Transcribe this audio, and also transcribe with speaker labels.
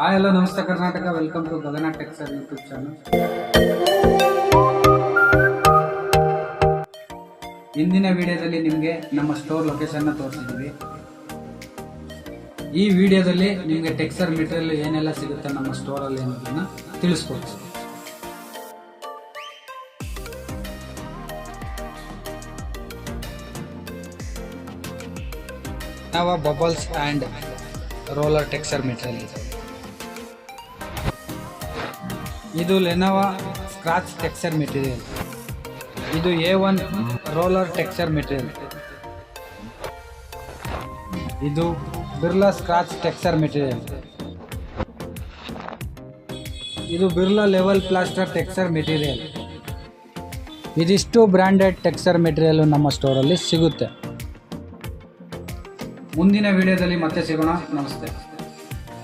Speaker 1: Hello ನಮಸ್ತೆ Karnataka, welcome to Gagana ಟೆಕ್ಸರ್ YouTube channel. ಇಂದಿನ ವಿಡಿಯೋದಲ್ಲಿ ನಿಮಗೆ ನಮ್ಮ ಸ್ಟೋರ್ ಲೊಕೇಶನ್ ತೋರಿಸಿದ್ದೀವಿ. ಈ ವಿಡಿಯೋದಲ್ಲಿ ನಿಮಗೆ ಟೆಕ್ಸ್ಚರ್ ಮೆಟೀರಿಯಲ್ ಏನೆಲ್ಲ ಸಿಗುತ್ತೆ ನಮ್ಮ ಸ್ಟೋರಲ್ಲಿ ಅನ್ನೋದನ್ನ ತಿಳಿಸ್ಕೊಡ್ತೀವಿ. ನಾವು bubbles and roller texture material ಇದೆ. ಇದು ಲೆನೋವಾ ಸ್ಕ್ರಾಚ್ ಟೆಕ್ಸ್ಚರ್ ಮೆಟೀರಿಯಲ್. ಇದು A1 ರೋಲರ್ ಟೆಕ್ಸ್ಚರ್ ಮೆಟೀರಿಯಲ್. ಇದು ಬಿರ್ಲಾ ಸ್ಕ್ರಾಚ್ ಟೆಕ್ಸ್ಚರ್ ಮೆಟೀರಿಯಲ್. ಇದು Birla level plaster texture material. ಇದಿಷ್ಟು ಬ್ರ್ಯಾಂಡೆಡ್ ಟೆಕ್ಸ್ಚರ್ ಮೆಟೀರಿಯಲ್ ನಮ್ಮ ಸ್ಟೋರಲ್ಲಿ ಸಿಗುತ್ತೆ. ಮುಂದಿನ ವಿಡಿಯೋದಲ್ಲಿ ಮತ್ತೆ ಸಿಗೋಣ. ನಮಸ್ತೆ.